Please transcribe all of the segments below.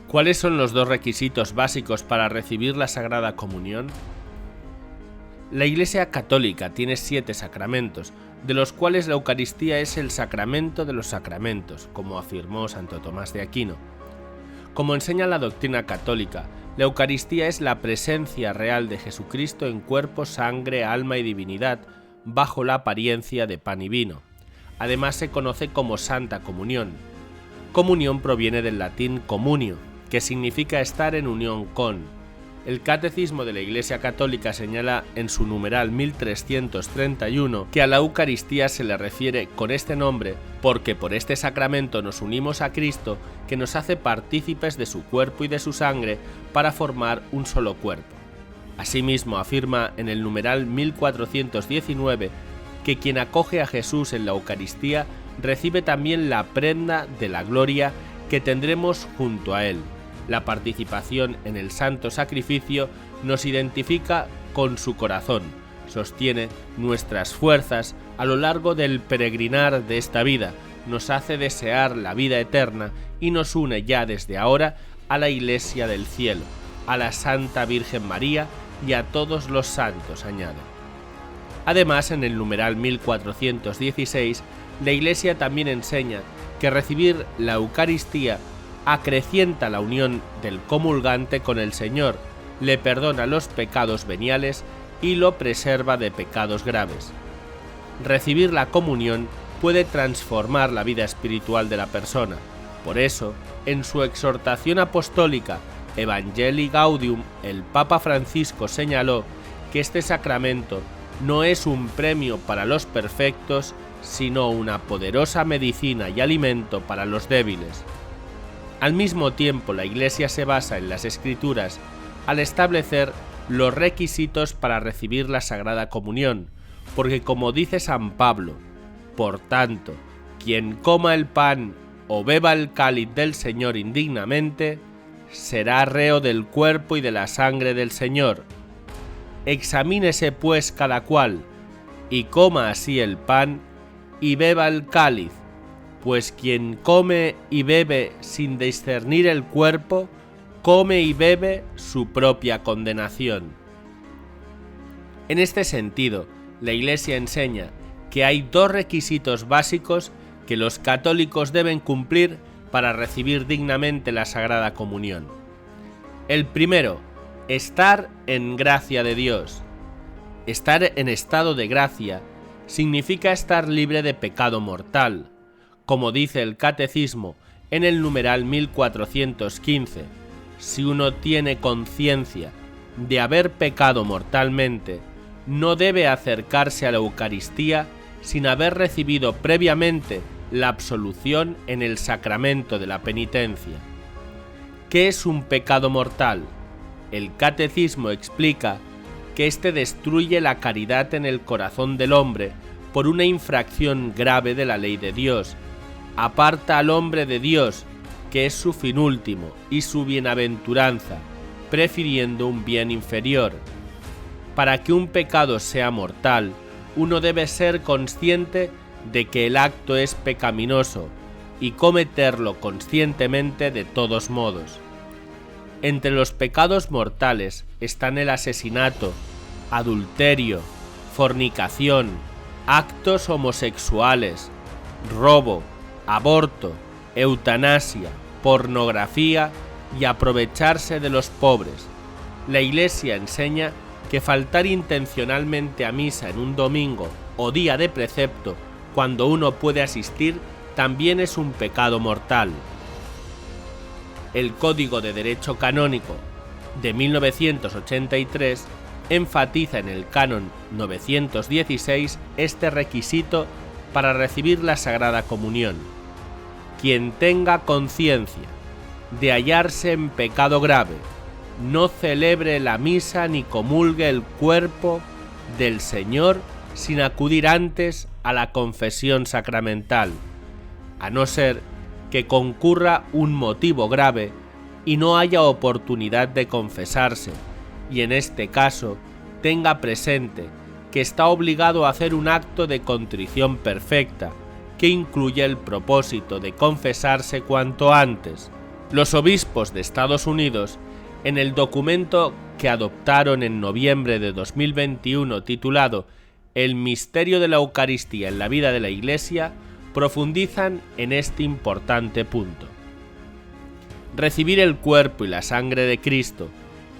¿Cuáles son los dos requisitos básicos para recibir la Sagrada Comunión? La Iglesia Católica tiene 7 sacramentos, de los cuales la Eucaristía es el sacramento de los sacramentos, como afirmó Santo Tomás de Aquino. Como enseña la doctrina católica, la Eucaristía es la presencia real de Jesucristo en cuerpo, sangre, alma y divinidad, bajo la apariencia de pan y vino. Además se conoce como Santa Comunión. Comunión proviene del latín communio, que significa estar en unión con. El Catecismo de la Iglesia Católica señala en su numeral 1331 que a la Eucaristía se le refiere con este nombre porque por este sacramento nos unimos a Cristo, que nos hace partícipes de su cuerpo y de su sangre para formar un solo cuerpo. Asimismo afirma en el numeral 1419 que quien acoge a Jesús en la Eucaristía recibe también la prenda de la gloria que tendremos junto a Él. La participación en el santo sacrificio nos identifica con su corazón, sostiene nuestras fuerzas a lo largo del peregrinar de esta vida, nos hace desear la vida eterna y nos une ya desde ahora a la Iglesia del cielo, a la Santa Virgen María y a todos los santos, añade. Además, en el numeral 1416, la Iglesia también enseña que recibir la Eucaristía acrecienta la unión del comulgante con el Señor, le perdona los pecados veniales y lo preserva de pecados graves. Recibir la comunión puede transformar la vida espiritual de la persona. Por eso, en su exhortación apostólica Evangelii Gaudium, el Papa Francisco señaló que este sacramento no es un premio para los perfectos, sino una poderosa medicina y alimento para los débiles. Al mismo tiempo, la Iglesia se basa en las Escrituras al establecer los requisitos para recibir la Sagrada Comunión, porque como dice San Pablo, por tanto, quien coma el pan o beba el cáliz del Señor indignamente, será reo del cuerpo y de la sangre del Señor. Examínese pues cada cual, y coma así el pan y beba el cáliz, pues quien come y bebe sin discernir el cuerpo, come y bebe su propia condenación. En este sentido, la Iglesia enseña que hay 2 requisitos básicos que los católicos deben cumplir para recibir dignamente la Sagrada Comunión. El primero, estar en gracia de Dios. Estar en estado de gracia significa estar libre de pecado mortal. Como dice el Catecismo en el numeral 1415, si uno tiene conciencia de haber pecado mortalmente, no debe acercarse a la Eucaristía sin haber recibido previamente la absolución en el sacramento de la penitencia. ¿Qué es un pecado mortal? El Catecismo explica que éste destruye la caridad en el corazón del hombre por una infracción grave de la ley de Dios, aparta al hombre de Dios, que es su fin último y su bienaventuranza, prefiriendo un bien inferior. Para que un pecado sea mortal, uno debe ser consciente de que el acto es pecaminoso y cometerlo conscientemente de todos modos. Entre los pecados mortales están el asesinato, adulterio, fornicación, actos homosexuales, robo, aborto, eutanasia, pornografía y aprovecharse de los pobres. La Iglesia enseña que faltar intencionalmente a misa en un domingo o día de precepto, cuando uno puede asistir, también es un pecado mortal. El Código de Derecho Canónico de 1983 enfatiza en el canon 916 este requisito para recibir la Sagrada Comunión. Quien tenga conciencia de hallarse en pecado grave, no celebre la misa ni comulgue el cuerpo del Señor sin acudir antes a la confesión sacramental, a no ser que concurra un motivo grave y no haya oportunidad de confesarse, y en este caso tenga presente que está obligado a hacer un acto de contrición perfecta, que incluye el propósito de confesarse cuanto antes, Los obispos de Estados Unidos, en el documento que adoptaron en noviembre de 2021 titulado El misterio de la Eucaristía en la vida de la Iglesia, profundizan en este importante punto. Recibir el cuerpo y la sangre de Cristo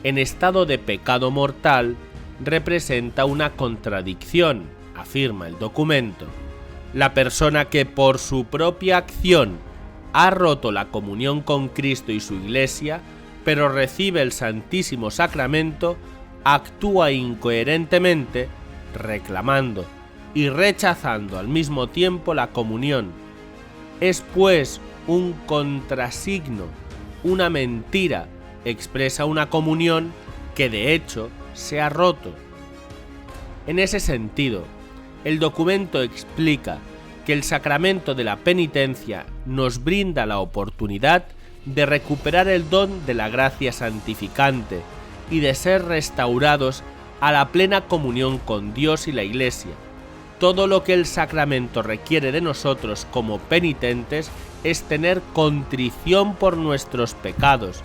en estado de pecado mortal representa una contradicción, afirma el documento. La persona que por su propia acción ha roto la comunión con Cristo y su Iglesia, pero recibe el Santísimo Sacramento, actúa incoherentemente, reclamando y rechazando al mismo tiempo la comunión. Es pues un contrasigno, una mentira, expresa una comunión que de hecho se ha roto. En ese sentido, el documento explica que el sacramento de la penitencia nos brinda la oportunidad de recuperar el don de la gracia santificante y de ser restaurados a la plena comunión con Dios y la Iglesia. Todo lo que el sacramento requiere de nosotros como penitentes es tener contrición por nuestros pecados,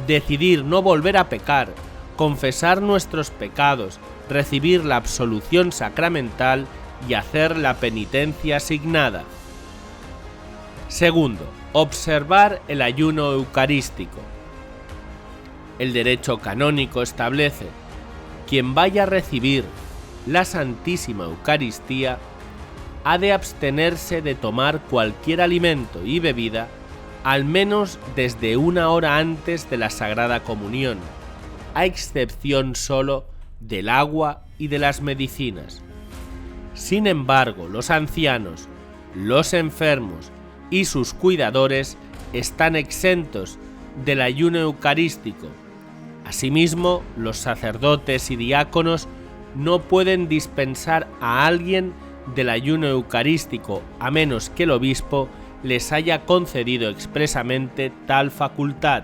decidir no volver a pecar, confesar nuestros pecados, recibir la absolución sacramental y hacer la penitencia asignada. Segundo, observar el ayuno eucarístico. El derecho canónico establece: quien vaya a recibir la Santísima Eucaristía ha de abstenerse de tomar cualquier alimento y bebida al menos desde 1 hora antes de la Sagrada Comunión, a excepción solo del agua y de las medicinas. Sin embargo, los ancianos, los enfermos y sus cuidadores están exentos del ayuno eucarístico. Asimismo, los sacerdotes y diáconos no pueden dispensar a alguien del ayuno eucarístico a menos que el obispo les haya concedido expresamente tal facultad.